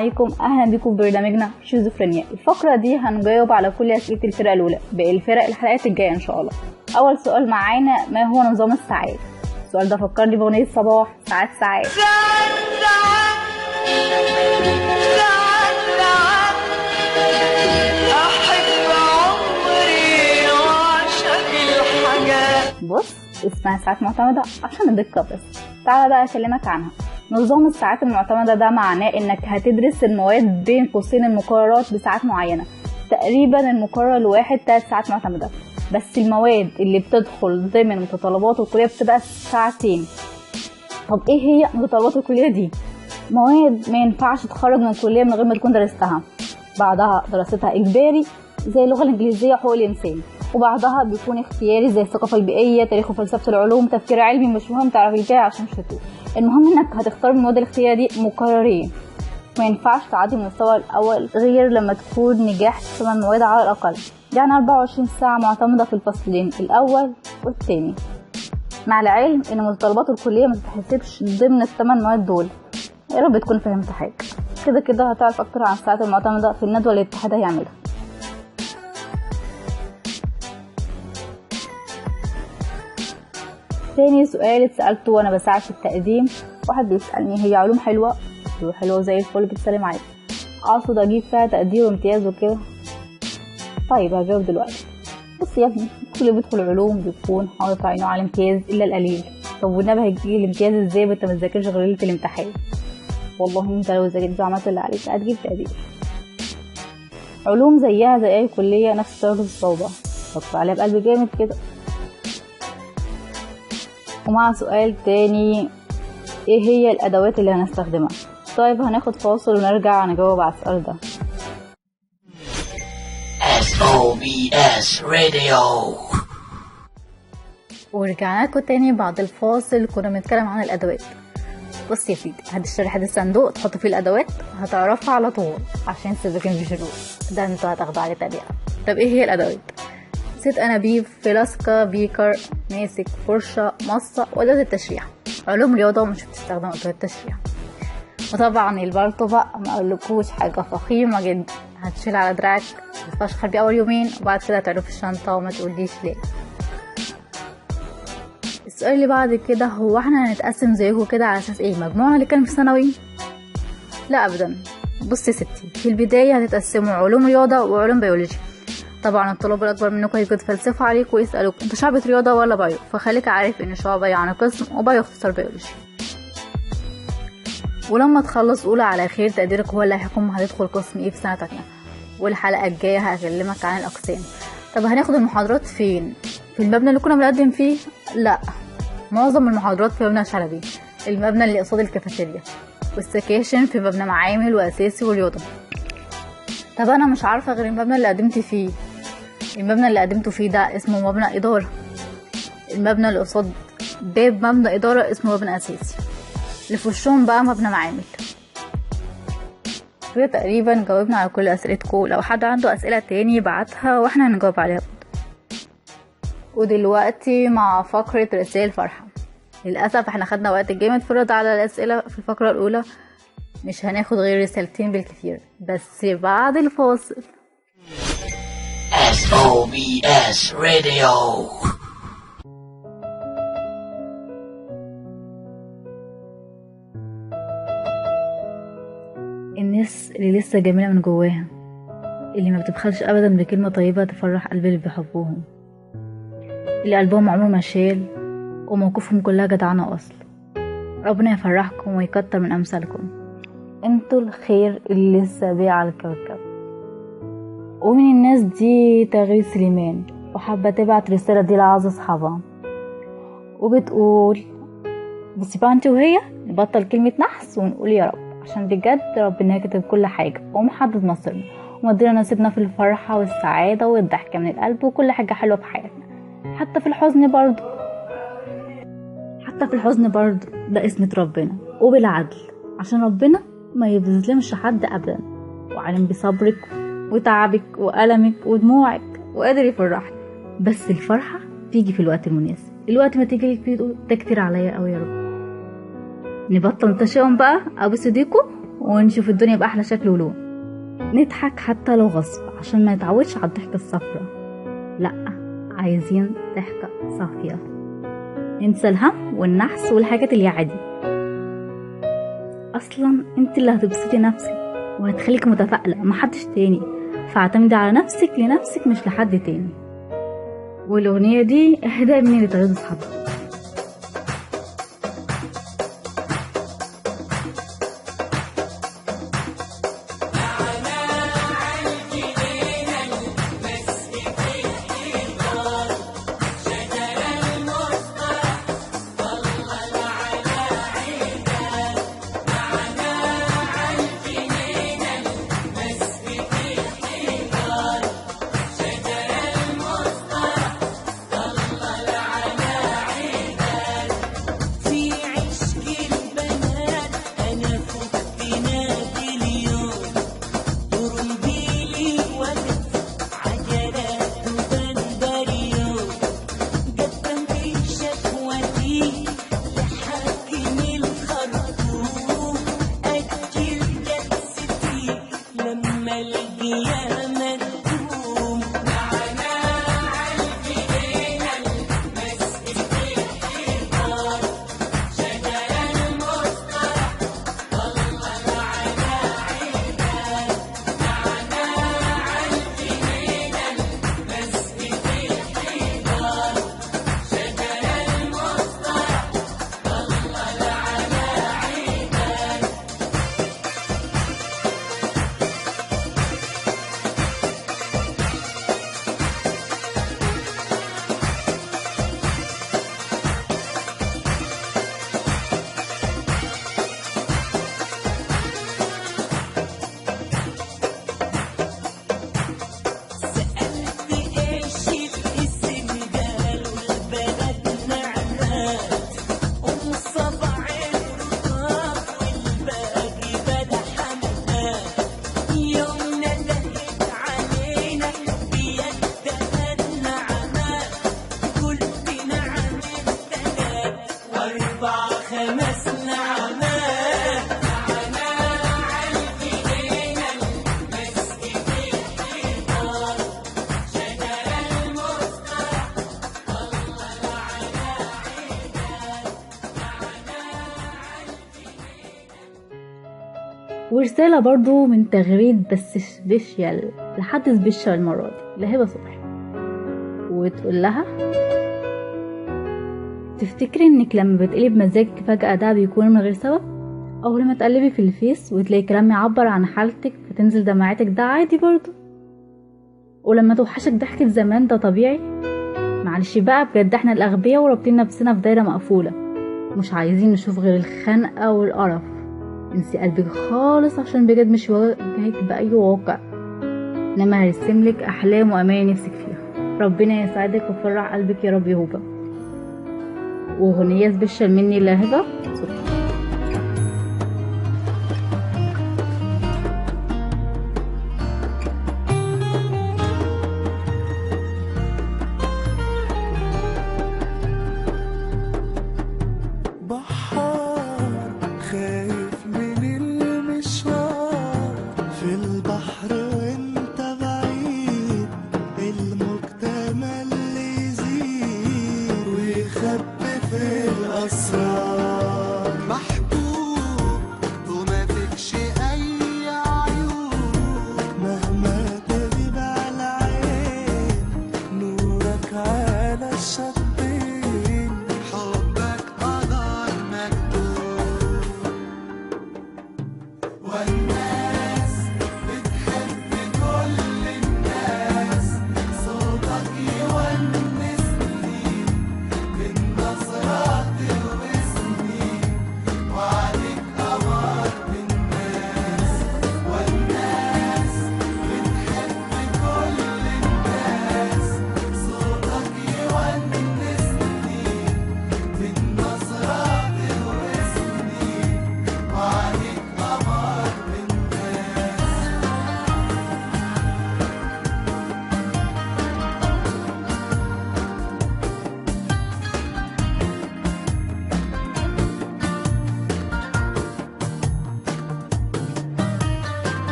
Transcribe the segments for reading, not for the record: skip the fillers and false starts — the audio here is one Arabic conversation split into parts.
عليكم، اهلا بكم في برنامجنا شيزوفرينيا. الفقره دي هنجاوب على كل اسئله الفرقه الاولى، باقي الفرق الحلقات الجايه ان شاء الله. اول سؤال معانا، ما هو نظام الساعات؟ السؤال ده فكرني باغنيه صباح، ساعات ساعات. بص، اسمها ساعات معتمدة عشان الدقة بس. تعالى بقى اكلمك عنها. نظام الساعات المعتمدة ده معناه انك هتدرس المواد بين قوسين المقررات بساعات معينة. تقريبا المقرر الواحد 3 ساعات معتمدة، بس المواد اللي بتدخل ضمن متطلبات الكلية بتبقى ساعتين. طب ايه هي متطلبات الكلية دي؟ مواد ما ينفعش تخرج من الكلية من غير ما تكون درستها، بعدها دراستها اجباري زي اللغة الانجليزية وحقوق الانسان، وبعدها بيكون اختياري زي الثقافة البيئية، تاريخ وفلسفة العلوم، تفكير علمي. مش مهم تعرف الجاي عشان شتوه، المهم انك هتختار من المواد الاختيارية دي مقررين. ما ينفعش تعدي من المستوى الاول غير لما تكون نجحت 8 مواد على الاقل، يعني 24 ساعة معتمدة في الفصلين الاول والثاني. مع العلم ان متطلبات الكلية ما تتحسبش ضمن ال8 مواد دول. يا رب تكون فهمت حاجة. كده كده هتعرف اكتر عن الساعات المعتمدة في الندوة اللي الاتحاد هيعملها. تاني سؤال اتسألته وانا بساعد في التقديم، واحد بيسألني هي علوم حلوة؟ حلوة زي الفل، بتسلم عليك، اقصد اجيب فيها تقدير وامتياز وكده؟ طيب هجاوب دلوقتي. بص يا ابني، كل اللي بيدخل علوم بيكون حاطط عينه على الامتياز الا القليل. طب والنبي هيجي الامتياز ازاي وانت ما تذاكرش غير ليله الامتحان؟ والله انت لو ذاكرت وعملت اللي عليك هتجيب تقدير. علوم زيها زي اي كليه، نفس درجه الصعوبه، فكر عليها بقلب جامد كده. ومع سؤال تاني، ايه هي الادوات اللي هنستخدمها؟ طيب هناخد فاصل ونرجع نجاوب على السؤال ده. SOBS Radio. ورجعنا لكم تاني بعد الفاصل. كنا بنتكلم عن الادوات. بص يا سيدي، هتشتري حد الصندوق تحط فيه الادوات، هتعرفها على طول عشان السباكين بيشيلوه ده، انتوا هتاخدوا عليه تربية. طب ايه هي الادوات؟ زيت انابيب، فلاسكة، بيكر، ماسك، فرشة، مصة، وأداة التشريح. علوم رياضة مش بتستخدم أداة التشريح. وطبعا البلطو بقى ما اقولكوش، حاجة فخيمة جدا، هتشيل على دراعك، تفشخر بيه أول يومين وبعد كده تعرف الشنطة وما تقوليش ليه. السؤال اللي بعد كده، هو احنا هنتقسم زيكم كده على اساس ايه؟ مجموعة اللي كان في ثانوي؟ لا ابدا. بص يا ستي، في البداية هتتقسموا علوم رياضة وعلوم بيولوجي. طبعا الطلاب الاكبر منكم هيجوا يتفلسفوا عليك ويسالوك انت شعبة رياضه ولا بايو، فخليك عارف ان شعبة يعني قسم وبايو اختصار بيولوجي. ولما تخلص اولى على خير، تقديرك هو اللي هيحكم هتدخل قسم ايه في سنه تانية. والحلقه الجايه هكلمك عن الاقسام. طب هناخد المحاضرات فين؟ في المبنى اللي كنا بنقدم فيه؟ لا، معظم المحاضرات في مبنى شلبي، المبنى اللي قصاد الكافيتيريا، والسكاشن في مبنى معامل واساسي ورياضه. طب انا مش عارفه غير المبنى اللي قدمت فيه. المبنى اللي قدمته فيه ده اسمه مبنى إدارة. المبنى اللي قصاد باب مبنى إدارة اسمه مبنى أساسي، اللي في وشهم بقى مبنى معامل. كده تقريبا جاوبنا على كل أسئلتكم. لو حد عنده أسئلة تاني يبعتها واحنا هنجاوب عليها. ودلوقتي مع فقرة رسائل فرحة. للأسف احنا خدنا وقت جامد في الرد على الأسئلة في الفقرة الأولى، مش هناخد غير رسالتين بالكثير، بس بعد الفاصل. SOBS Radio. الناس اللي لسه جميلة من جواها، اللي ما بتبخلش أبدا بكلمة طيبة تفرح قلب اللي بيحبوهم، اللي قلبهم عمره ما شال وموقفهم كلها جدعانة أصل. ربنا يفرحكم ويكتر من أمثالكم. انتوا الخير اللي لسه بيه على الكوكب. ومن الناس دي تغريد سليمان، وحابة تبعت رسالة دي لأعز أصحابها، وبتقول بس بقى انت وهي نبطل كلمة نحس ونقول يا رب، عشان بجد ربنا كتب كل حاجة ومحدد مصيرنا ومدينا نصيبنا في الفرحة والسعادة والضحكة من القلب وكل حاجة حلوة في حياتنا، حتى في الحزن برضو ده اسمة ربنا وبالعدل، عشان ربنا ما يظلمش حد أبدا، وعالم بصبرك وتعبك وألمك ودموعك وقادر يفرحك. بس الفرحة تيجي في الوقت المناسب، الوقت ما تيجي لك ده كتير عليا قوي يا رب. نبطل تشاؤم بقى، ابوس ايديكم ونشوف الدنيا بأحلى شكل ولون. نضحك حتى لو غصب عشان ما نتعودش على الضحكة الصفرا، لأ، عايزين ضحكة صافية ننسى الهم والنحس والحاجات اللي عادي. أصلا انت اللي هتبسطي نفسك وهتخليك متفائلة، محدش تاني، فاعتمدي على نفسك لنفسك مش لحد تاني. والأغنية دي إهداء مني لتغيظ أصحابها. ورسالة برضو من تغريد بس سبيشيال لحد سبيشال المرة دي لهبة صبحي، وتقول لها: تفتكري انك لما بتقلب مزاجك فجأة ده بيكون من غير سبب؟ او لما تقلبي في الفيس وتلاقي كلام يعبر عن حالتك فتنزل دمعتك ده عادي برضو؟ ولما توحشك ضحكة زمان ده طبيعي؟ معلش بقى بجد احنا الأغبياء ورابطين نفسنا في دايرة مقفولة، مش عايزين نشوف غير الخنقة والقرف. انسي قلبك خالص عشان بجد مش واجهك بأي واقع، انما هرسملك أحلام وأماني نفسك فيها. ربنا يسعدك ويفرح قلبك يا رب يا هبة. وأغنية سبيشال مني لهبة صبحي.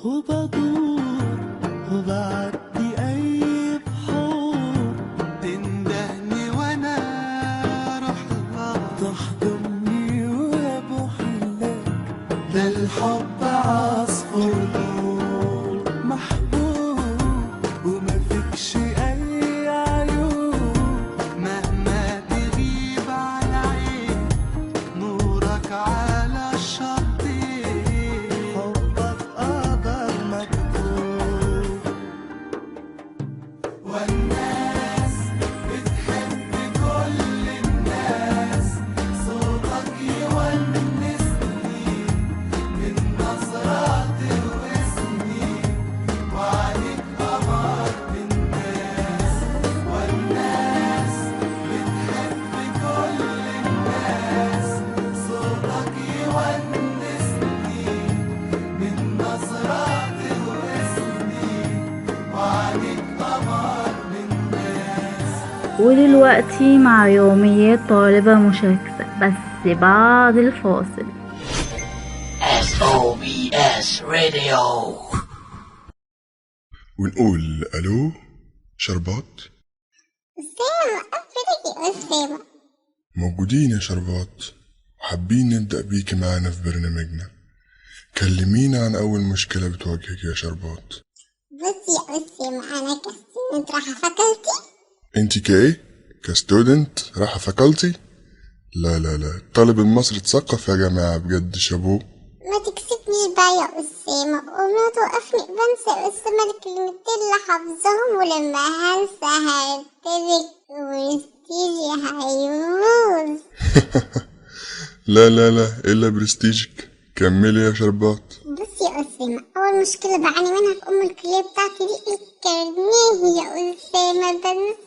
وبدور وبعدي أي بحور تندهني وأنا أروح لها تحضني وأبوح لك ده الحب عصفور طول محبوب وما فيكش أي عيوب مهما تغيب على عين نورك على الشطين حبك قدر مكتوب والناس بتحب كل الناس صوتك يونسني من نظرات واسمي وعليك قمر الناس والناس بتحب كل الناس صوتك يونسني من نظرات واسمي وعليك قمر الناس. ودلوقتي مع يوميات طالبة مشاكسة بس بعد الفاصل. SOBS Radio. ونقول ألو شربات. أسامة أفريقي أسامة. موجودين يا شربات وحابين نبدأ بيكي معانا في برنامجنا. كلمينا عن أول مشكلة بتواجهك يا شربات. بص يا أسامة أنا كستودنت رايحة فاكولتي. انتي كايه؟ كستودنت رايحة فاكولتي؟ لا لا لا، الطالب المصري اتثقف يا جماعة بجد شابوه. ما تكسبنيش بقى يا أسامة وما توقفني بنسى أسامة الكلمتين اللي حافظاهم ولما هنسى هرتبك وستيجي هيبوظ. لا لا لا إلا برستيجك. كملي يا شربات. بص يا أسامة أول مشكلة بعاني منها في الكلية بتاعتي دي الكارنيه يا أسامة بنساه.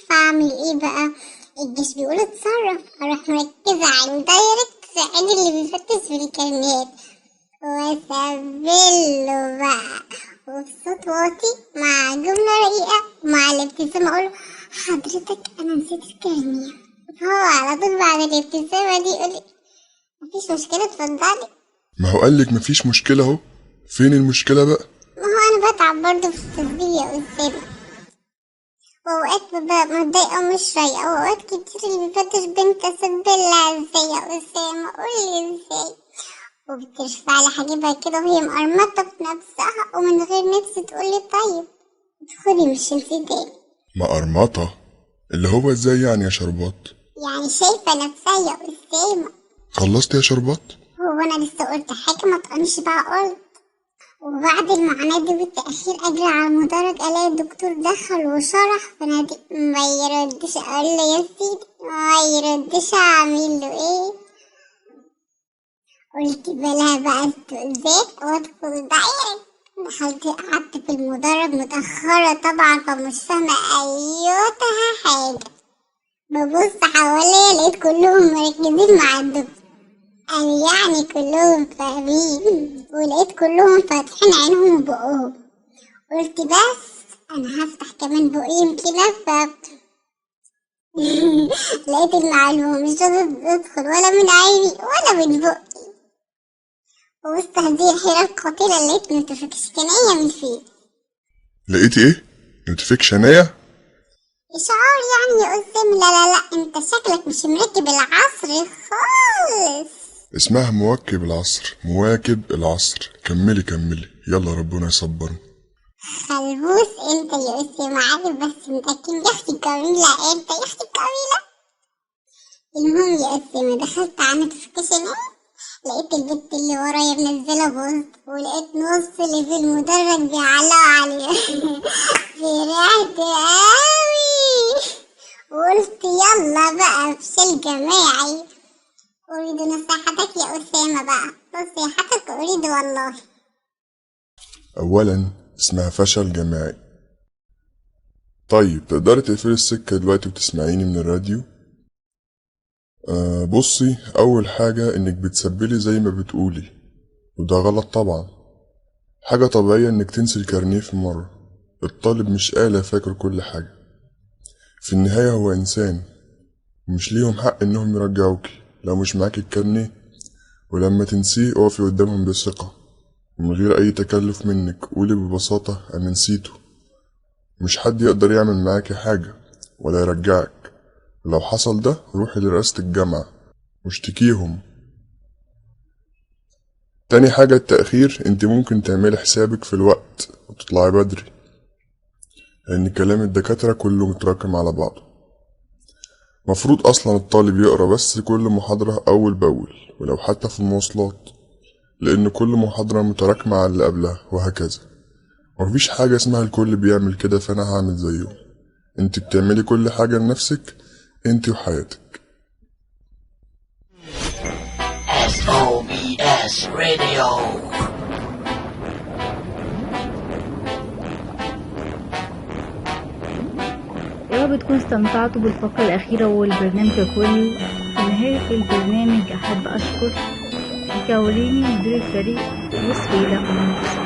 فأعمل إيه بقى؟ الجيش بيقول اتصرف أروح مركزة على الدايركت سعيد اللي بيفتش في الكارنيهات وأسبله بقى وبصوت واطي مع جملة رقيقة مع الابتسامة أقوله حضرتك أنا نسيت الكارنيه. هو على طول بعد الابتسامة دي يقولي مفيش مشكلة اتفضلي. ما هو قالك مفيش مشكلة اهو. فين المشكلة بقى؟ ما هو أنا بتعب برضه في التسجيل يا أسامة وأوقات ببقى متضايقة ومش رايقة وأوقات كتير اللي بيفتش بنت أسبلها ازاي يا أسامة قولي ازاي وبترفعلي حاجبها كده وهي مقرمطة في نفسها ومن غير نفس تقولي طيب ادخلي مش انتي تاني. مقرمطة اللي هو ازاي يعني يا شربات؟ يعني شايفة نفسها يا أسامة. خلصت يا شربات؟ هو أنا لسه قلت حاجة ما تقوليش بقى قلت. وبعد المعاناة دي بالتأخير أجري على المدرج ألاقي الدكتور دخل وشرح فنادي ما يردش أقول له يا سيدي ما يردش أعمل له إيه. قلت بلاها بقى استئذان وأدخل دايركت. دخلت قعدت في المدرج متأخرة طبعا فمش فاهمة أيوتها حاجة. ببص حواليا لقيت كلهم مركزين مع الدكتور قال يعني كلهم فاهمين ولقيت كلهم فاتحين عينهم وبقهم. قلت بس انا هفتح كمان بقي يمكن افهم. لقيت المعلومة مش راضية تدخل ولا من عيني ولا من بقي. ووسط هذه الحيرة القاتلة لقيت نوتيفيكيشنية من الفيس. لقيتي ايه؟ نوتيفيكشنية؟ إشعار يعني يا أسامة. لا انت شكلك مش مركب العصر خالص. اسمها مواكب العصر. مواكب العصر. كملي يلا ربنا يصبرنا. خلبوس انت يا أسامة عارف بس متأكد يا أختي كاميلة انت يا أختي كاميلة. المهم يا أسامة دخلت على نوتيفيكيشن لقيت البت اللي ورايا منزلة بوست ولقيت نص اللي في المدرج بيعلقوا عليها. فرحت اوي وقلت يلا بقى فشل جماعي. أريد نصيحتك يا أسامة بقى. نصيحتك أريد والله. أولا اسمها فشل جماعي. طيب تقدري تقفلي السكة دلوقتي وتسمعيني من الراديو؟ بصي أول حاجة إنك بتسبلي زي ما بتقولي وده غلط طبعا. حاجة طبيعية إنك تنسي الكارنيه في مرة. الطالب مش آلة فاكر كل حاجة. في النهاية هو إنسان ومش ليهم حق إنهم يرجعوكي لو مش معاك الكارنيه. ولما تنسيه اقفي قدامهم بثقة ومن غير أي تكلف منك قولي ببساطة أنا نسيته. مش حد يقدر يعمل معاكي حاجة ولا يرجعك، لو حصل ده روحي لرئاسة الجامعة واشتكيهم. تاني حاجة التأخير، انت ممكن تعملي حسابك في الوقت وتطلعي بدري، لأن كلام الدكاترة كله متراكم على بعضه. مفروض أصلا الطالب يقرأ بس كل محاضرة أول بأول، ولو حتى في المواصلات، لأن كل محاضرة متراكمة على اللي قبلها وهكذا. مفيش حاجة اسمها الكل بيعمل كده فأنا هعمل زيهم. انت بتعملي كل حاجة لنفسك انت وحياتك. SOBS Radio. يا رب تكونوا استمتعتوا بالفقرة الأخيرة والبرنامج ككل. في نهاية البرنامج أحب أشكر كاوليني مدير الفريق وسويلة مهندس